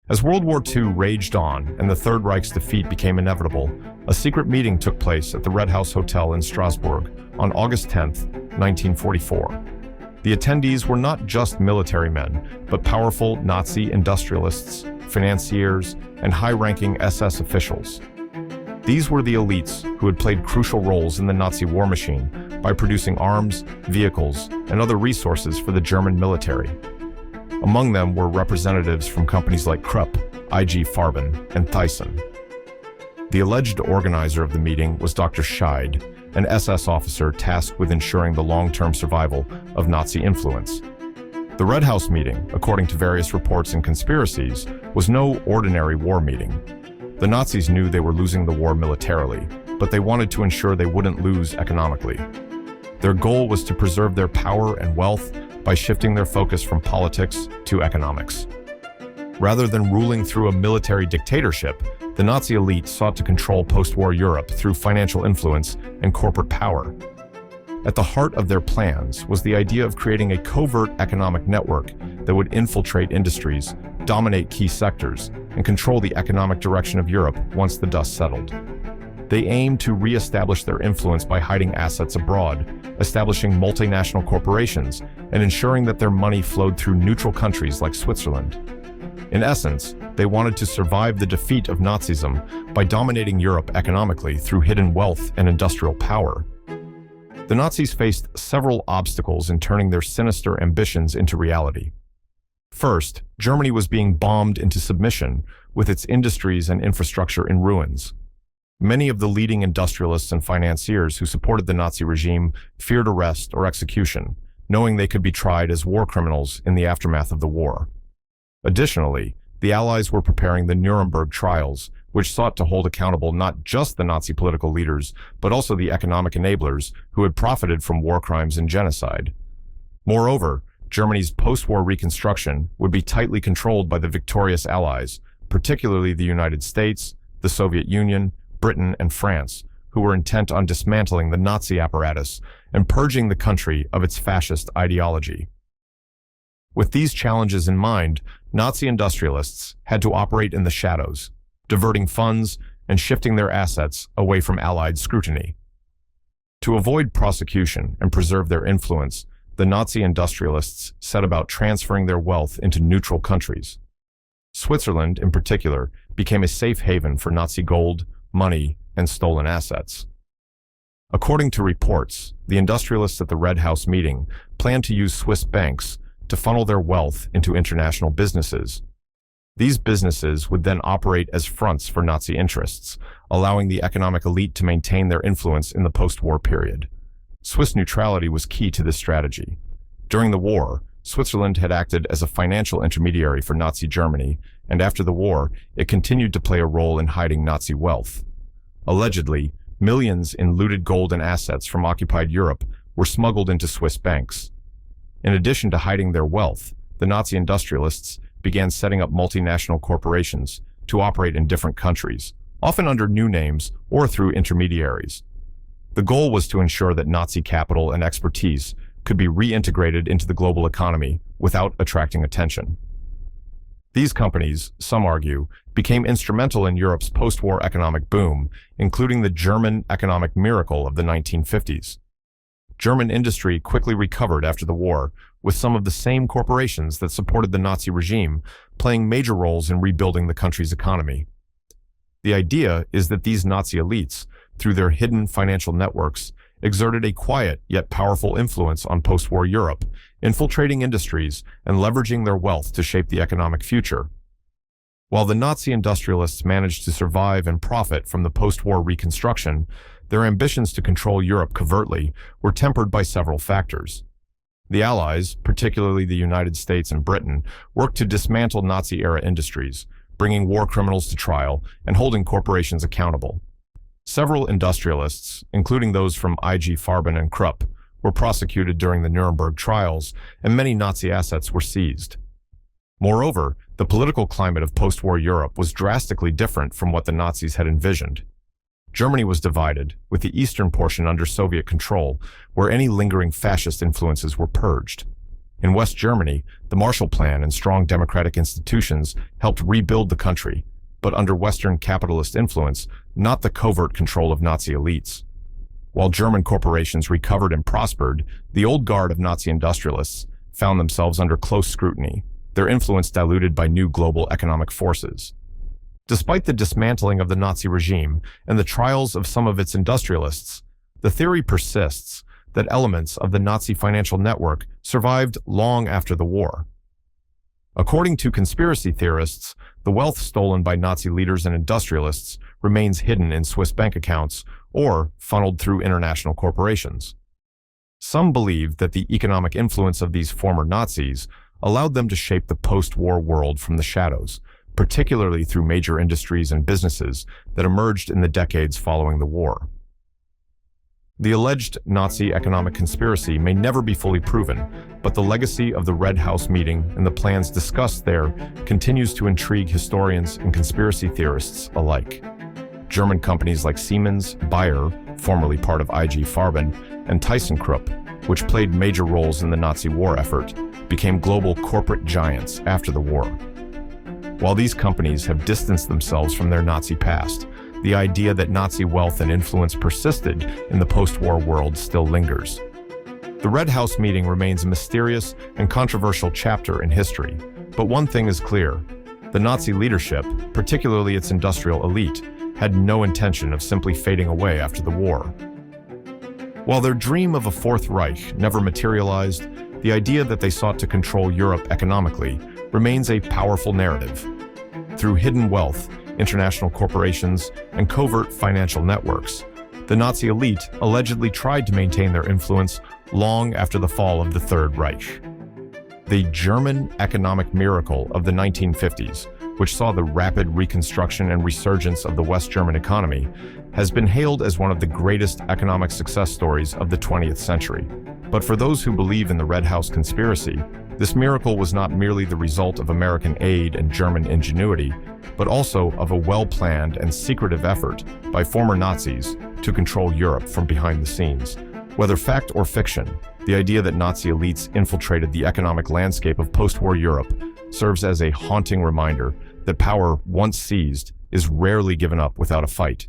As World War II raged on and the Third Reich's defeat became inevitable, a secret meeting took place at the Red House Hotel in Strasbourg on August 10, 1944. The attendees were not just military men, but powerful Nazi industrialists, financiers, and high-ranking SS officials. These were the elites who had played crucial roles in the Nazi war machine by producing arms, vehicles, and other resources for the German military. Among them were representatives from companies like Krupp, IG Farben, and Thyssen. The alleged organizer of the meeting was Dr. Scheid, an SS officer tasked with ensuring the long-term survival of Nazi influence. The Red House meeting, according to various reports and conspiracies, was no ordinary war meeting. The Nazis knew they were losing the war militarily, but they wanted to ensure they wouldn't lose economically. Their goal was to preserve their power and wealth by shifting their focus from politics to economics. Rather than ruling through a military dictatorship, the Nazi elite sought to control post-war Europe through financial influence and corporate power. At the heart of their plans was the idea of creating a covert economic network that would infiltrate industries, dominate key sectors, and control the economic direction of Europe once the dust settled. They aimed to re-establish their influence by hiding assets abroad, establishing multinational corporations, and ensuring that their money flowed through neutral countries like Switzerland. In essence, they wanted to survive the defeat of Nazism by dominating Europe economically through hidden wealth and industrial power. The Nazis faced several obstacles in turning their sinister ambitions into reality. First, Germany was being bombed into submission, with its industries and infrastructure in ruins. Many of the leading industrialists and financiers who supported the Nazi regime feared arrest or execution, knowing they could be tried as war criminals in the aftermath of the war. Additionally, the Allies were preparing the Nuremberg trials, which sought to hold accountable not just the Nazi political leaders, but also the economic enablers who had profited from war crimes and genocide. Moreover, Germany's post-war reconstruction would be tightly controlled by the victorious Allies, particularly the United States, the Soviet Union, Britain, and France, who were intent on dismantling the Nazi apparatus and purging the country of its fascist ideology. With these challenges in mind, Nazi industrialists had to operate in the shadows, diverting funds and shifting their assets away from Allied scrutiny. To avoid prosecution and preserve their influence, the Nazi industrialists set about transferring their wealth into neutral countries. Switzerland, in particular, became a safe haven for Nazi gold, money, and stolen assets. According to reports, the industrialists at the Red House meeting planned to use Swiss banks to funnel their wealth into international businesses. These businesses would then operate as fronts for Nazi interests, allowing the economic elite to maintain their influence in the post-war period. Swiss neutrality was key to this strategy. During the war, Switzerland had acted as a financial intermediary for Nazi Germany, and after the war, it continued to play a role in hiding Nazi wealth. Allegedly, millions in looted gold and assets from occupied Europe were smuggled into Swiss banks. In addition to hiding their wealth, the Nazi industrialists began setting up multinational corporations to operate in different countries, often under new names or through intermediaries. The goal was to ensure that Nazi capital and expertise could be reintegrated into the global economy without attracting attention. These companies, some argue, became instrumental in Europe's post-war economic boom, including the German economic miracle of the 1950s. German industry quickly recovered after the war, with some of the same corporations that supported the Nazi regime playing major roles in rebuilding the country's economy. The idea is that these Nazi elites, through their hidden financial networks, exerted a quiet yet powerful influence on post-war Europe, infiltrating industries and leveraging their wealth to shape the economic future. While the Nazi industrialists managed to survive and profit from the post-war reconstruction, their ambitions to control Europe covertly were tempered by several factors. The Allies, particularly the United States and Britain, worked to dismantle Nazi-era industries, bringing war criminals to trial and holding corporations accountable. Several industrialists, including those from IG Farben and Krupp, were prosecuted during the Nuremberg trials, and many Nazi assets were seized. Moreover, the political climate of post-war Europe was drastically different from what the Nazis had envisioned. Germany was divided, with the eastern portion under Soviet control, where any lingering fascist influences were purged. In West Germany, the Marshall Plan and strong democratic institutions helped rebuild the country, but under Western capitalist influence, not the covert control of Nazi elites. While German corporations recovered and prospered, the old guard of Nazi industrialists found themselves under close scrutiny, their influence diluted by new global economic forces. Despite the dismantling of the Nazi regime and the trials of some of its industrialists, the theory persists that elements of the Nazi financial network survived long after the war. According to conspiracy theorists, the wealth stolen by Nazi leaders and industrialists remains hidden in Swiss bank accounts or funneled through international corporations. Some believe that the economic influence of these former Nazis allowed them to shape the post-war world from the shadows, particularly through major industries and businesses that emerged in the decades following the war. The alleged Nazi economic conspiracy may never be fully proven, but the legacy of the Red House meeting and the plans discussed there continues to intrigue historians and conspiracy theorists alike. German companies like Siemens, Bayer, formerly part of IG Farben, and ThyssenKrupp, which played major roles in the Nazi war effort, became global corporate giants after the war. While these companies have distanced themselves from their Nazi past, the idea that Nazi wealth and influence persisted in the post-war world still lingers. The Red House meeting remains a mysterious and controversial chapter in history, but one thing is clear: the Nazi leadership, particularly its industrial elite, had no intention of simply fading away after the war. While their dream of a Fourth Reich never materialized, the idea that they sought to control Europe economically remains a powerful narrative. Through hidden wealth, international corporations, and covert financial networks, the Nazi elite allegedly tried to maintain their influence long after the fall of the Third Reich. The German economic miracle of the 1950s, which saw the rapid reconstruction and resurgence of the West German economy, has been hailed as one of the greatest economic success stories of the 20th century. But for those who believe in the Red House conspiracy, this miracle was not merely the result of American aid and German ingenuity, but also of a well-planned and secretive effort by former Nazis to control Europe from behind the scenes. Whether fact or fiction, the idea that Nazi elites infiltrated the economic landscape of post-war Europe serves as a haunting reminder that power once seized is rarely given up without a fight.